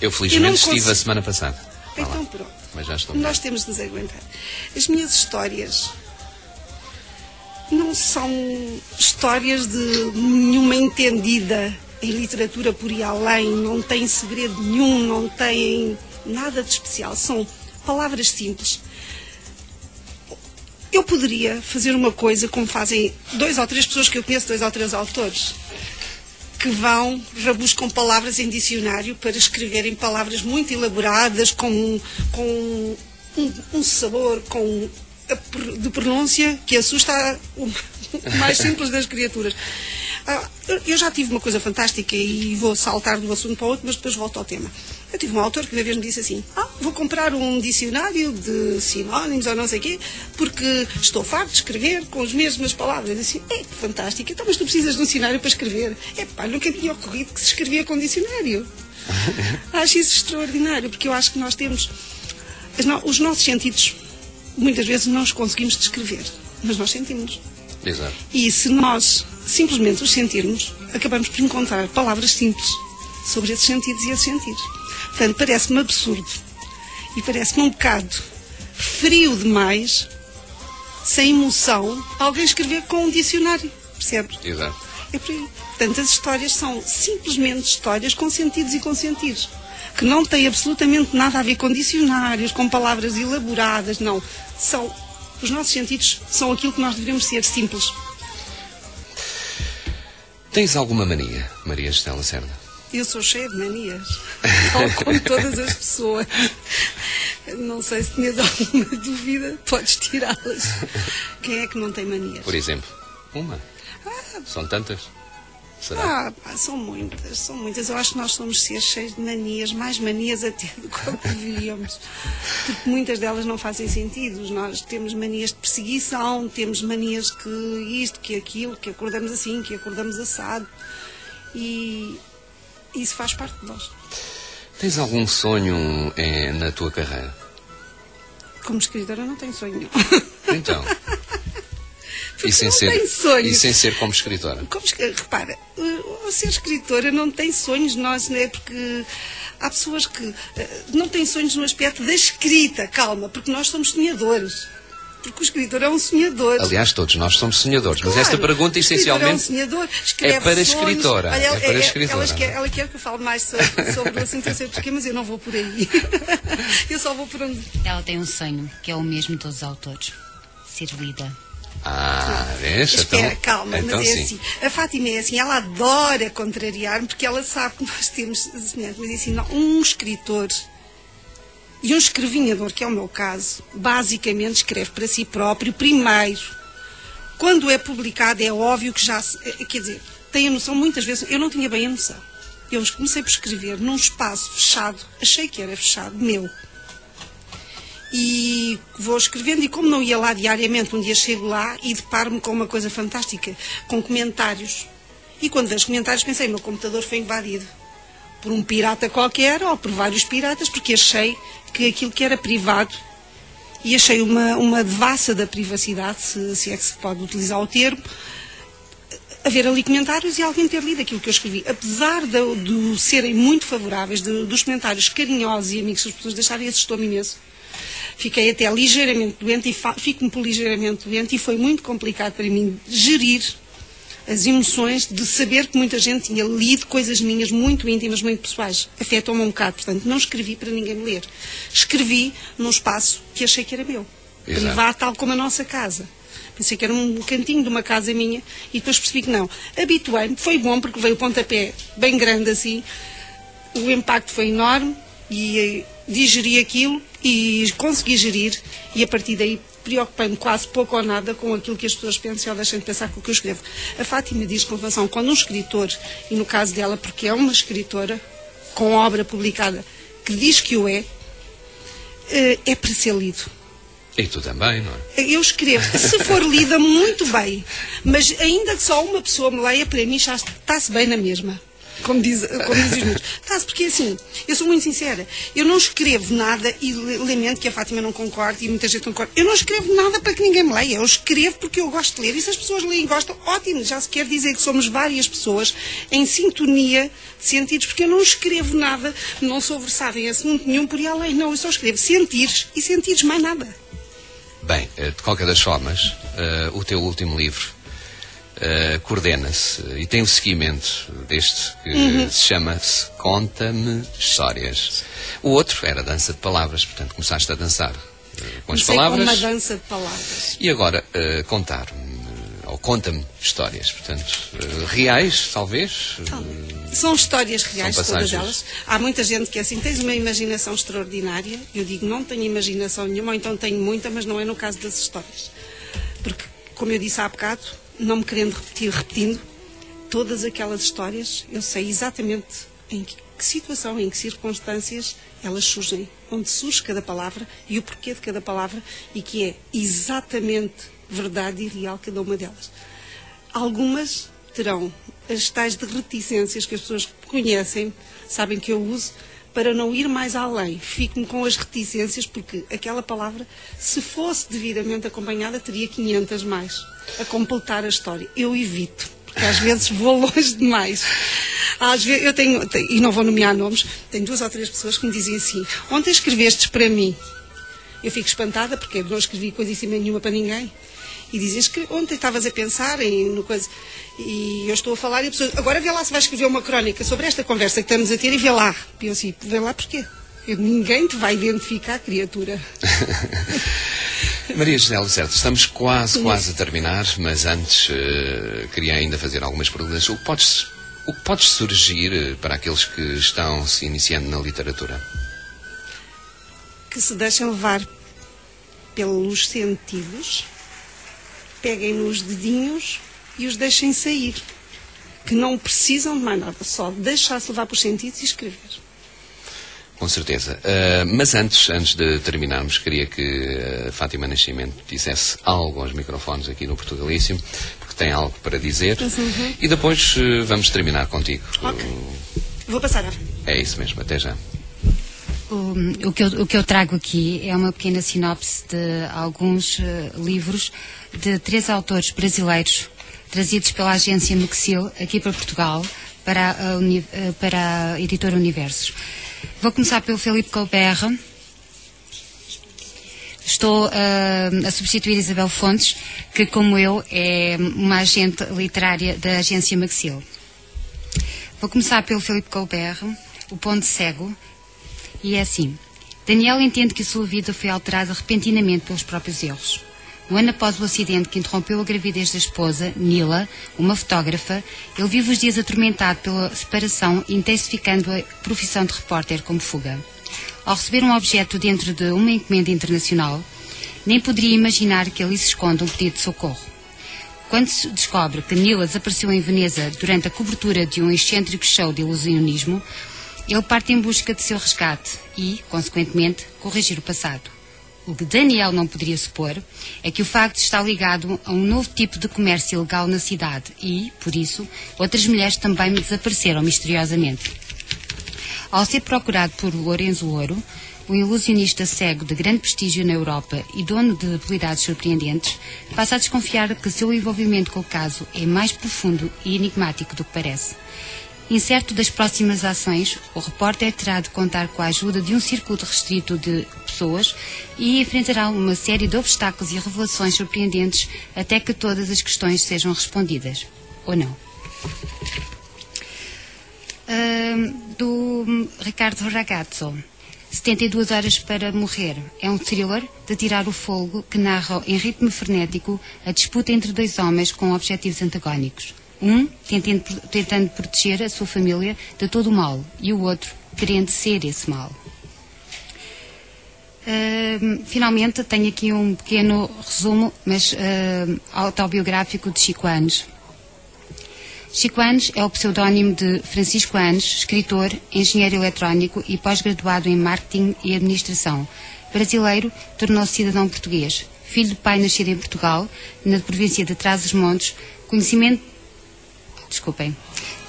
Speaker 1: eu felizmente estive a semana passada.
Speaker 2: Então pronto.
Speaker 1: Mas já estou.
Speaker 2: Nós temos de nos aguentar. As minhas histórias não são histórias de nenhuma entendida em literatura por ir além, não têm segredo nenhum, não têm nada de especial. São palavras simples. Eu poderia fazer uma coisa como fazem 2 ou 3 pessoas que eu conheço, 2 ou 3 autores, que rabuscam palavras em dicionário para escreverem palavras muito elaboradas, com um sabor, de pronúncia que assusta o mais simples das criaturas. Eu já tive uma coisa fantástica e vou saltar de um assunto para o outro, mas depois volto ao tema. Eu tive um autor que uma vez me disse assim: vou comprar um dicionário de sinónimos ou não sei o quê, porque estou farto de escrever com as mesmas palavras. Assim, fantástico, então, mas tu precisas de um dicionário para escrever. Nunca me tinha ocorrido que se escrevia com dicionário. Acho isso extraordinário, porque eu acho que nós temos os nossos sentidos, muitas vezes não os conseguimos descrever, mas nós sentimos.
Speaker 1: Exato.
Speaker 2: E se nós simplesmente os sentirmos, acabamos por encontrar palavras simples sobre esses sentidos e esses sentidos. Portanto, parece-me absurdo e parece-me um bocado frio demais, sem emoção, alguém escrever com um dicionário, percebes?
Speaker 1: Exato.
Speaker 2: É por aí. Portanto, as histórias são simplesmente histórias com sentidos e com sentidos, que não têm absolutamente nada a ver com dicionários, com palavras elaboradas, não. Os nossos sentidos são aquilo que nós devemos ser, simples.
Speaker 1: Tens alguma mania, Maria José Lacerda?
Speaker 2: Eu sou cheia de manias, tal como todas as pessoas. Não sei se tinhas alguma dúvida, podes tirá-las. Quem é que não tem manias?
Speaker 1: Por exemplo, uma. São tantas. Será?
Speaker 2: São muitas. Eu acho que nós somos seres cheios de manias, mais manias até do que deveríamos. Porque muitas delas não fazem sentido. Nós temos manias de perseguição, temos manias que isto, que aquilo, que acordamos assim, que acordamos assado. E isso faz parte de nós.
Speaker 1: Tens algum sonho na tua carreira?
Speaker 2: Como escritora não tenho sonho nenhum.
Speaker 1: Então.
Speaker 2: E sem ser
Speaker 1: como escritora?
Speaker 2: Repara, ser escritora não tem sonhos, nós, não é? Porque há pessoas que não têm sonhos no aspecto da escrita, calma, porque nós somos sonhadores. Porque o escritor é um sonhador.
Speaker 1: Aliás, todos nós somos sonhadores, mas esta pergunta essencialmente
Speaker 2: é um sonhador,
Speaker 1: é para a escritora.
Speaker 2: Olha,
Speaker 1: é para a escritora.
Speaker 2: Ela quer que eu fale mais sobre o assunto, eu sei porquê, mas eu não vou por aí. Eu só vou por onde...
Speaker 4: Ela tem um sonho, que é o mesmo de todos os autores. Ser lida.
Speaker 1: Vês?
Speaker 2: Espera,
Speaker 1: então,
Speaker 2: calma,
Speaker 1: então
Speaker 2: mas é
Speaker 1: sim.
Speaker 2: assim. A Fátima é assim, ela adora contrariar-me, porque ela sabe que nós temos, mas assim, não, um escritor e um escrevinhador, que é o meu caso, basicamente escreve para si próprio primeiro. Quando é publicado, é óbvio que já, quer dizer, tem a noção, muitas vezes, eu não tinha bem a noção. Eu comecei por escrever num espaço fechado, achei que era fechado, meu. E vou escrevendo, e como não ia lá diariamente, um dia chego lá e deparo-me com uma coisa fantástica, com comentários. E quando vejo comentários pensei, meu computador foi invadido por um pirata qualquer, ou por vários piratas, porque achei que aquilo que era privado, e achei uma devassa da privacidade, se é que se pode utilizar o termo, haver ali comentários e alguém ter lido aquilo que eu escrevi. Apesar de serem muito favoráveis, dos comentários carinhosos e amigos que as pessoas deixarem, assustou-me imenso. Fiquei até ligeiramente doente, e fico-me por ligeiramente doente, e foi muito complicado para mim gerir as emoções de saber que muita gente tinha lido coisas minhas muito íntimas, muito pessoais. Afetou-me um bocado, portanto, não escrevi para ninguém me ler. Escrevi num espaço que achei que era meu.
Speaker 1: Exato.
Speaker 2: Privado, tal como a nossa casa. Pensei que era um cantinho de uma casa minha, e depois percebi que não. Habituei-me, foi bom, porque veio o pontapé bem grande assim, o impacto foi enorme, e digeri aquilo, e consegui gerir, e a partir daí preocupei-me quase pouco ou nada com aquilo que as pessoas pensam ou deixem de pensar com o que eu escrevo. A Fátima diz com relação, quando um escritor, e no caso dela, porque é uma escritora com obra publicada que diz que o é para ser lido.
Speaker 1: E tu também, não é?
Speaker 2: Eu escrevo, se for lida, muito bem, mas ainda que só uma pessoa me leia, para mim já está-se bem na mesma. Como dizem os muitos. Porque assim, eu sou muito sincera, eu não escrevo nada, e lamento que a Fátima não concorde e muita gente não concorda, eu não escrevo nada para que ninguém me leia, eu escrevo porque eu gosto de ler, e se as pessoas leem e gostam, ótimo, já se quer dizer que somos várias pessoas em sintonia de sentidos, porque eu não escrevo nada, não sou versada em assunto nenhum por ir além, não, eu só escrevo sentires, e sentires mais nada.
Speaker 1: Bem, de qualquer das formas, o teu último livro coordena-se e tem o seguimento deste que se chama-se Conta-me Histórias. O outro era Dança de Palavras, portanto começaste a dançar com as palavras.
Speaker 2: Com uma dança de palavras.
Speaker 1: E agora contar-me, ou conta-me histórias, portanto, reais, talvez?
Speaker 2: São histórias reais,
Speaker 1: são
Speaker 2: todas elas. Há muita gente que é assim, tens uma imaginação extraordinária. Eu digo, não tenho imaginação nenhuma, ou então tenho muita, mas não é no caso das histórias. Porque, como eu disse há bocado, não me querendo repetindo, todas aquelas histórias, eu sei exatamente em que situação, em que circunstâncias elas surgem, onde surge cada palavra e o porquê de cada palavra, e que é exatamente verdade e real cada uma delas. Algumas terão as tais de reticências que as pessoas conhecem, sabem que eu uso, para não ir mais além. Fico-me com as reticências, porque aquela palavra, se fosse devidamente acompanhada, teria 500 mais a completar a história. Eu evito, porque às vezes vou longe demais. Às vezes, eu tenho, e não vou nomear nomes, tenho 2 ou 3 pessoas que me dizem assim, ontem escrevestes para mim. Eu fico espantada, porque eu não escrevi coisíssima nenhuma para ninguém. E dizes que ontem estavas a pensar em coisa, e eu estou a falar, e a pessoa, agora vê lá se vai escrever uma crónica sobre esta conversa que estamos a ter, e vê lá. E eu assim, vê lá porquê? Ninguém te vai identificar, criatura.
Speaker 1: Maria José Lacerda, estamos quase a terminar, mas antes queria ainda fazer algumas perguntas. O que pode surgir para aqueles que estão se iniciando na literatura?
Speaker 2: Que se deixem levar pelos sentidos, peguem nos dedinhos e os deixem sair. Que não precisam de mais nada, só deixar-se levar por sentidos e escrever.
Speaker 1: Com certeza. Mas antes de terminarmos, queria que a Fátima Nascimento dissesse algo aos microfones aqui no Portugalíssimo, porque tem algo para dizer. E depois vamos terminar contigo.
Speaker 2: Ok. Vou passar.
Speaker 1: É isso mesmo, até já.
Speaker 4: O que eu trago aqui é uma pequena sinopse de alguns livros de 3 autores brasileiros trazidos pela agência Mexil aqui para Portugal, para a editora Universos. Vou começar pelo Felipe Colbert. Estou a substituir Isabel Fontes, que, como eu, é uma agente literária da agência Mexil. Vou começar pelo Felipe Colbert, O Ponto Cego, e é assim. Daniel entende que a sua vida foi alterada repentinamente pelos próprios erros. Um ano após o acidente que interrompeu a gravidez da esposa, Nila, uma fotógrafa, ele vive os dias atormentado pela separação, intensificando a profissão de repórter como fuga. Ao receber um objeto dentro de uma encomenda internacional, nem poderia imaginar que ali se esconde um pedido de socorro. Quando se descobre que Nila desapareceu em Veneza durante a cobertura de um excêntrico show de ilusionismo, ele parte em busca de seu resgate e, consequentemente, corrigir o passado. O que Daniel não poderia supor é que o facto está ligado a um novo tipo de comércio ilegal na cidade e, por isso, outras mulheres também desapareceram misteriosamente. Ao ser procurado por Lorenzo Ouro, um ilusionista cego de grande prestígio na Europa e dono de habilidades surpreendentes, passa a desconfiar que seu envolvimento com o caso é mais profundo e enigmático do que parece. Incerto das próximas ações, o repórter terá de contar com a ajuda de um círculo restrito de pessoas e enfrentará uma série de obstáculos e revelações surpreendentes até que todas as questões sejam respondidas. Ou não. Do Ricardo Ragazzo, 72 horas para morrer. É um thriller de tirar o fôlego que narra em ritmo frenético a disputa entre 2 homens com objetivos antagónicos. Um tentando proteger a sua família de todo o mal e o outro querendo ser esse mal. Finalmente tenho aqui um pequeno resumo, mas autobiográfico de Chico Anes. Chico Anes é o pseudónimo de Francisco Anes, escritor, engenheiro eletrónico e pós-graduado em marketing e administração. Brasileiro, tornou-se cidadão português. Filho de pai nascido em Portugal, na província de Trás-os-Montes,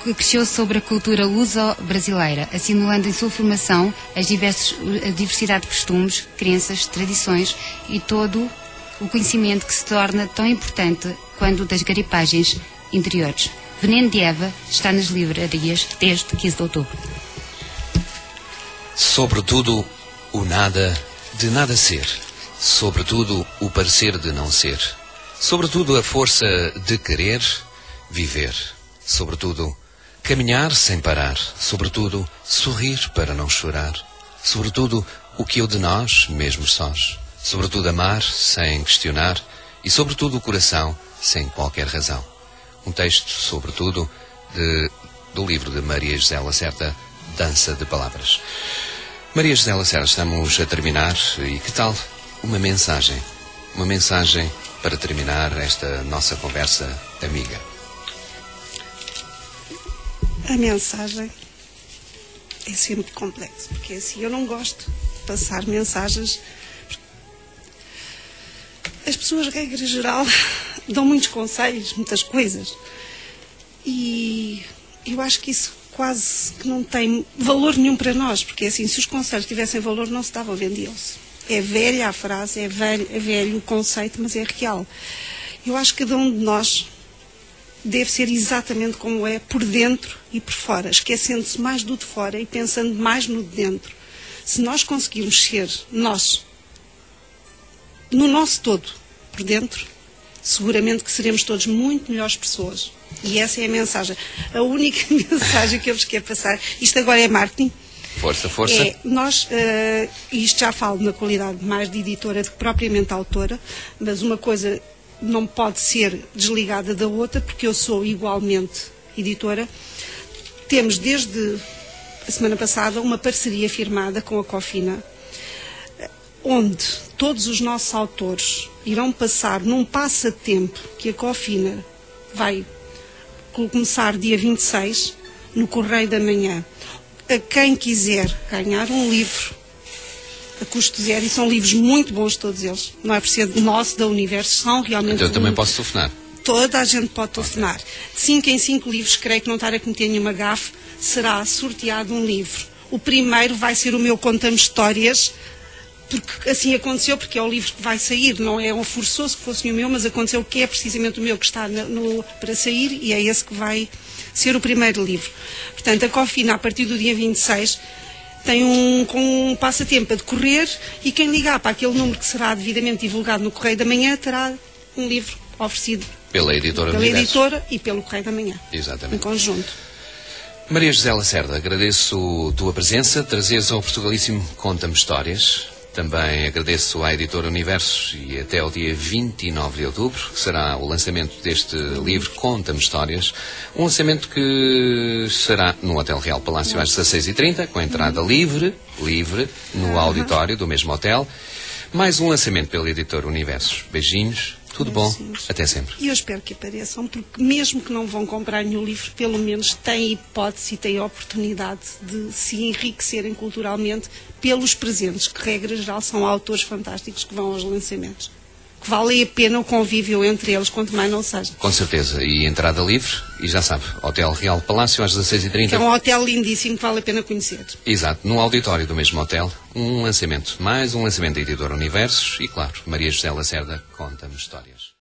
Speaker 4: que cresceu sobre a cultura luso-brasileira, assimilando em sua formação a diversidade de costumes, crenças, tradições e todo o conhecimento que se torna tão importante quanto das garipagens interiores. Veneno de Eva está nas livrarias desde 15 de outubro.
Speaker 3: Sobretudo, o nada de nada ser. Sobretudo, o parecer de não ser. Sobretudo, a força de querer viver. Sobretudo, caminhar sem parar. Sobretudo, sorrir para não chorar. Sobretudo, o que eu de nós, mesmo sós. Sobretudo, amar sem questionar. E sobretudo, o coração sem qualquer razão. Um texto, sobretudo, do livro de Maria José Lacerda, Dança de Palavras. Maria José Lacerda, estamos a terminar. E que tal uma mensagem? Uma mensagem para terminar esta nossa conversa amiga.
Speaker 2: A mensagem é sempre complexo, porque assim, eu não gosto de passar mensagens. As pessoas, regra geral, dão muitos conselhos, muitas coisas, e eu acho que isso quase que não tem valor nenhum para nós, porque assim, se os conselhos tivessem valor, não se estavam a vendê-los. É velha a frase, é velho o conceito, mas é real. Eu acho que cada um de nós deve ser exatamente como é, por dentro e por fora, esquecendo-se mais do de fora e pensando mais no de dentro. Se nós conseguirmos ser nós, no nosso todo, por dentro, seguramente que seremos todos muito melhores pessoas. E essa é a mensagem. A única mensagem que eu vos quero passar, isto agora é marketing.
Speaker 3: Força, força.
Speaker 2: Nós, isto já falo na qualidade mais de editora do que propriamente autora, mas uma coisa não pode ser desligada da outra, porque eu sou igualmente editora. Temos desde a semana passada uma parceria firmada com a Cofina, onde todos os nossos autores irão passar num passatempo que a Cofina vai começar dia 26, no Correio da Manhã. A quem quiser ganhar um livro a custo zero, e são livros muito bons todos eles, não é por ser nosso, da Universo, são realmente...
Speaker 3: Eu também posso telefonar.
Speaker 2: Toda a gente pode telefonar. De 5 em 5 livros, creio que não estar a cometer nenhuma gafe, será sorteado um livro. O primeiro vai ser o meu Conta-me Histórias, porque assim aconteceu, porque é o livro que vai sair, não é um forçoso que fosse o meu, mas aconteceu que é precisamente o meu que está para sair, e é esse que vai ser o primeiro livro. Portanto, a Cofina, a partir do dia 26, tem um passatempo a decorrer, e quem ligar para aquele número que será devidamente divulgado no Correio da Manhã terá um livro oferecido
Speaker 1: pela editora
Speaker 2: e pelo Correio da Manhã.
Speaker 1: Exatamente.
Speaker 2: Em conjunto.
Speaker 1: Maria José Lacerda, agradeço a tua presença, trazeres ao Portugalíssimo Conta-me Histórias. Também agradeço à editora Universo e até ao dia 29 de outubro, que será o lançamento deste livro Conta-me Histórias. Um lançamento que será no Hotel Real Palácio às 16h30, com entrada livre, no auditório do mesmo hotel. Mais um lançamento pela editora Universo. Beijinhos, tudo bom, até sempre.
Speaker 2: E eu espero que apareçam, porque mesmo que não vão comprar nenhum livro, pelo menos têm hipótese e têm a oportunidade de se enriquecerem culturalmente pelos presentes, que regra geral são autores fantásticos que vão aos lançamentos. Que vale a pena o convívio entre eles, quanto mais não seja.
Speaker 1: Com certeza, e entrada livre, e já sabe, Hotel Real Palácio às 16h30.
Speaker 2: É um hotel lindíssimo que vale a pena conhecer.
Speaker 1: Exato, no auditório do mesmo hotel, mais um lançamento da editora Universos e, claro, Maria José Lacerda Conta-me Histórias.